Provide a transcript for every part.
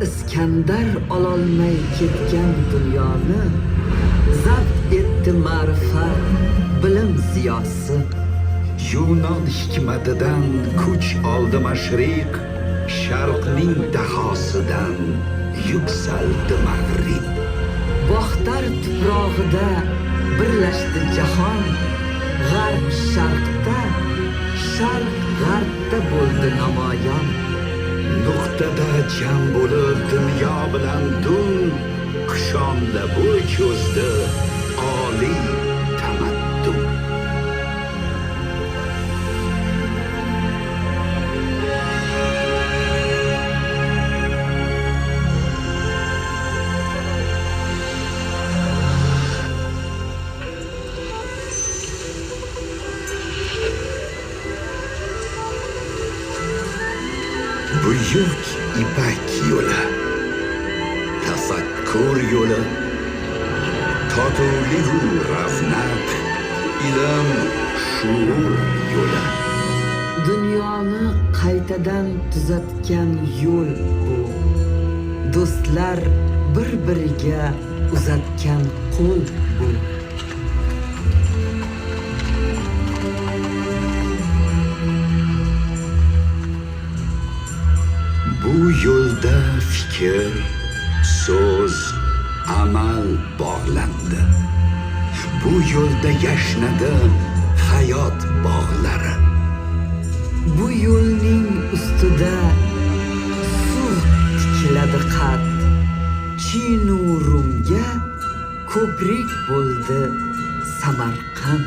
İskandar ololmay ketgan dunyoni zabt etdi ma'rifat, bilim ziyosi. Yunon hikmatidan kuch oldi mashriq, sharqning dahosidan yuksaldi mag'rib. Bog'tar tuprog'ida birlashdi jahon, g'arb sharqda, sharq g'arbda bo'ldi namoyon. Nuqtada jam bo'lib dunyo bilan dun, qushonda bo'y cho'zdi oliy tamaddun. Buyuk ipak yo'li, tafakkur yo'li, totuvligu ravnaq, ilm, shuur yo'li. Dunyoni qaytadan tuzatgan yo'l bu. Do'stlar bir-biriga uzatgan qo'l bu. Bu yo'lda fikr, so'z, amal bog'landi. Bu yo'lda yashnadi hayot bog'lari. Bu yo'lning ustida suv tikiladi qad. Chinu Rumga ko'prik bo'ldi Samarqand.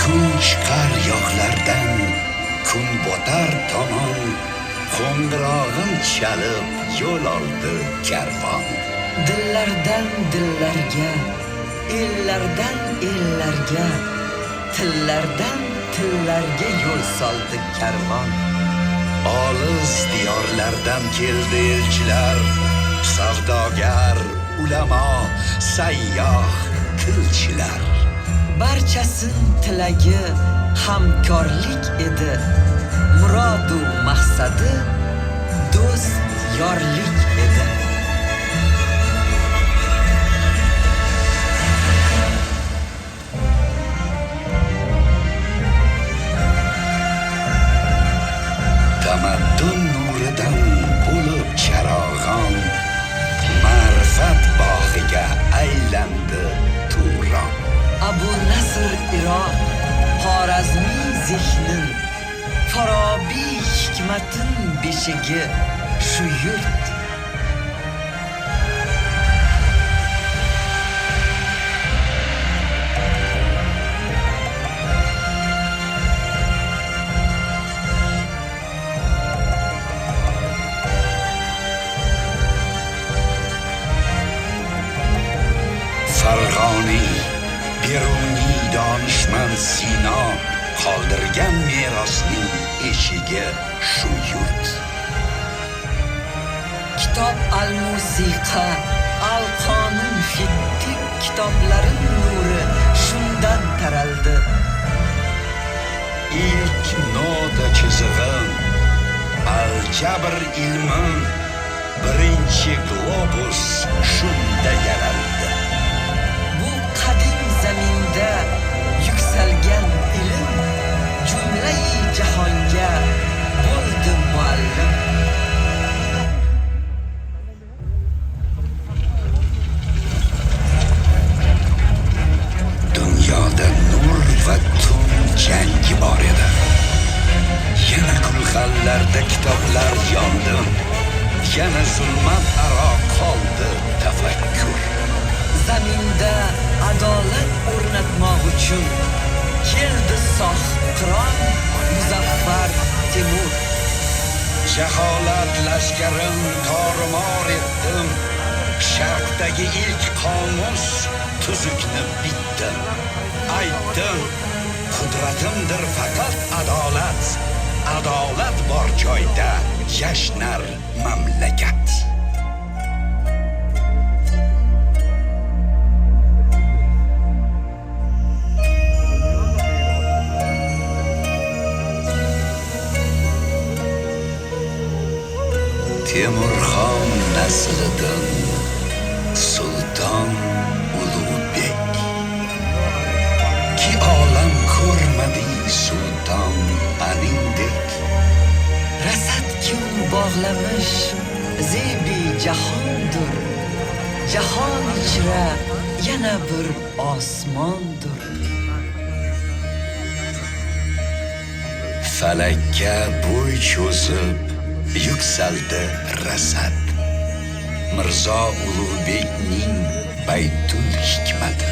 Kun chiqar yoqlardan, kun botar tomon, qo'ng'irog'in chalib yo'l oldi karvon. Dillardan dillarga, ellardan ellarga, tillardan tillarga yo'l soldi karvon. Olis diyorlardan keldi elchilar, savdogar, ulamo, sayyoh, qilchilar. Barchasin tilagi hamkorlik edi. Murodu maqsadi do'st yorlik edi. Tamaddun nuridan bo'lib charog'on, ma'rifat bog'iga aylandi Turon. Abu Nasr Iroq, Xorazmiy zehnin, Forobiy hikmatin beshigi shu yurt. Farg'oniy, Beruniy donishmand Sino qoldirgan merosning eshigi shu yurt. Kitob al-musiqa, al-qonun fittik kitoblarin nuri shundan taraldi. İlk nota chizig'im, al-jabr ilmim, birinchi globus shunda yaraldi. Bu qadim zaminda yuksalgan ilm jumlai jahonga bo'ldi muallim. Dunyoda nur va tun jangi bor edi. Yana gulxanlarda kitoblar yondi, yana zulmat aro qoldi Jaholat lashkarin tormor etdim. Sharqdagi ilk qomus tuzukni bitdim. Aytdim, qudratimdir faqat adolat. Adolat bor joyda yashnar mamlakat. Temurxon naslidan Sulton Ulug'bek, ki olam ko'rmadi sulton anindek. Rasad kim bog'lamış zebi jahondir. Jahon ichra yana bir osmondir. Falakka bo'y cho'zib yuksaldi Rasad. Mirzo Ulug'bekning Baytul hikmati.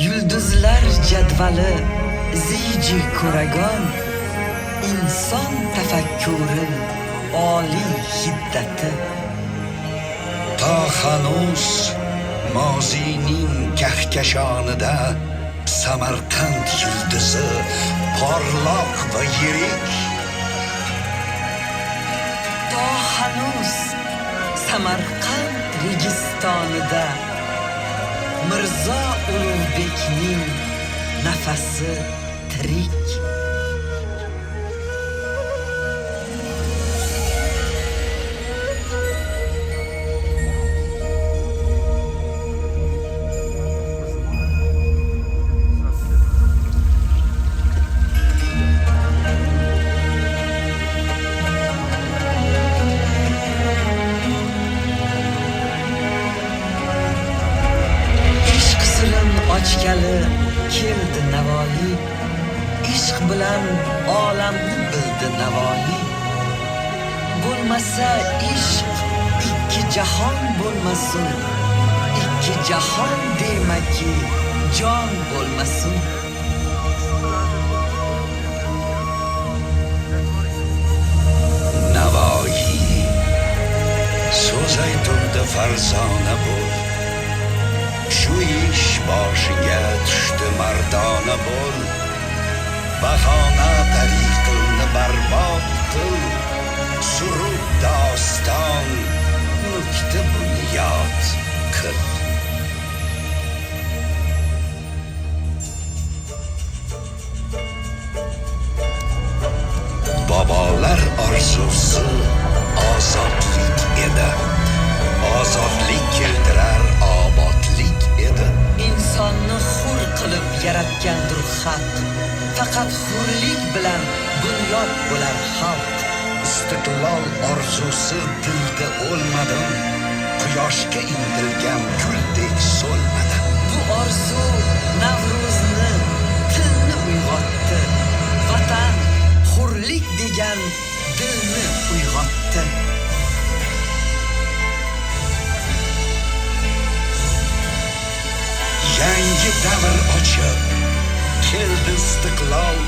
Yulduzlar jadvali ziyji ko'ragon, inson tafakkuri oliy hiddati. Ta hanuz mozining kahkashonida Samarqand yulduzi porloq va yirik. To hanuz Samarqand registonida Mirzo Ulug'bekning nafasi tirik. Ochgali keldi Navoiy, ishq bilan olamni bildi Navoiy. Bo'lmasa ishq ikki jahon bo'lmasin, ikki jahon demaki jon bo'lmasin. Navoiy so'z aytuvdi farzona bo'l. Shu ish boshiga tushdi mardona bo'l. Bahona tariqilni barbod qil. Surub doston nukta bunyod qil. Bobolar orzusi ozodlik edi. Ozodlik keltirar obodlik edi. Insonni hur qilib yaratgandir haq. Faqat hurlik bilan bunyod bo'lar xalq. Istiqlol orzusi dilda o'lmadim. Quyoshga intilgan guldek so'lmadim. Bu orzu Navro'zni, tilni uyg'otdi. Vatan, hurlik degan dilni uyg'otdi. Yangi davr ochib keldi istiqlol.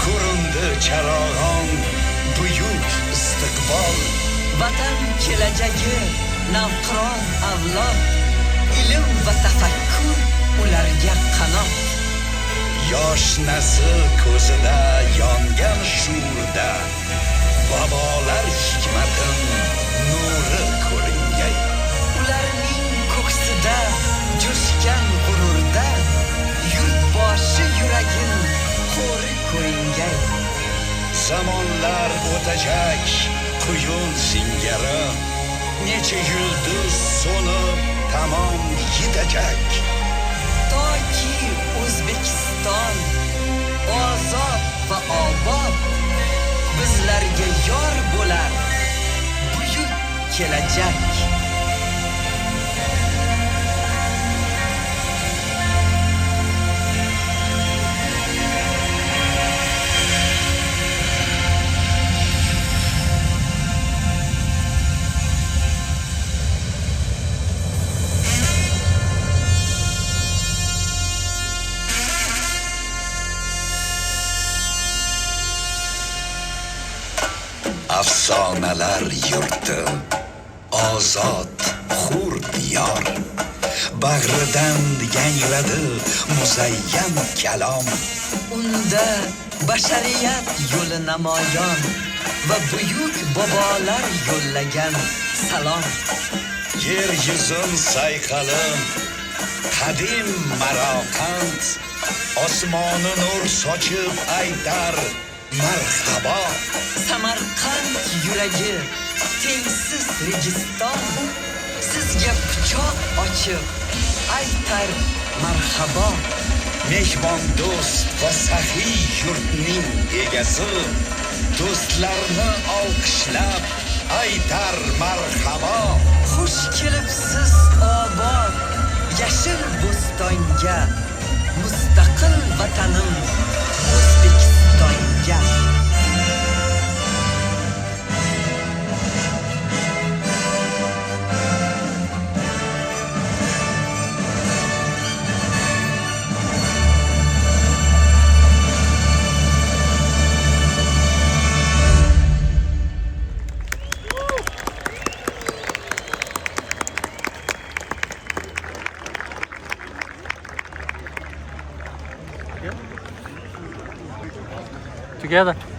Ko'rindi charog'on buyuk istiqbol. Vatan kelajagi navqiron avlod. Ilm va tafakkur ularga qanot. Yosh nasl ko'zida yongan shuurda bobolar hikmatin nuri ko'ringay. Ularning ko'ksida jo'shgan g'ururda yurtboshi yuragin qo'ri ko'ringay. Zamonlar o'tacak quyun singari, necha yulduz so'nib tamom yetacak. Toki O'zbekiston ozod va obod bizlarga yor bo'lar buyuk kelajak. yor. Bag'ridan yangradi muzayyam kalom. Unda bashariyat yo'li namoyon va buyuk bobolar yo'llagan salom. Yer yuzin sayqalin qadim maroqand, osmoni nur sochib aytar marhabo. Samarqand yuragi tengsiz Registon sizga quchoq ochib aytar marhabo. Mehmon do'st va saxiy yurtning egasi, do'stlarni olqishlab aytar marhabo. Xush kelibsiz obod yashil bo'stonga, mustaqil vatanim O'zbekistonga. Together.